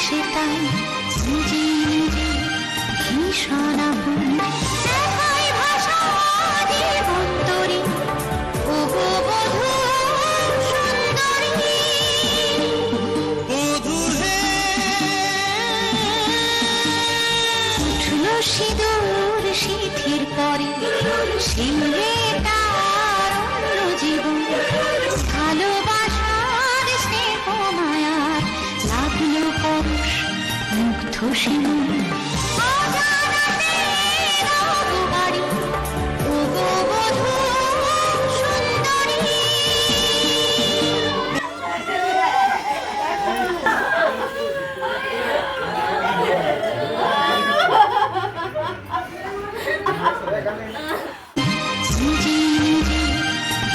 সে তাই নিজে নিজে ভীষণ আপন একাই ভাষা জীবন্তরী ওগো বধূ সুন্দরী বধূ হে উঠল সিঁদুর সিঁথির পরে শিরে তার অন্য জীবন ভালোবাসার স্নেহ মায়ার লাগলো পরশ মুগ্ধ শিমুল অজানাতে রঘুবাড়ি ওগো বধূ সুন্দরী নিজে নিজে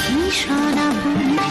ভীষণ আপন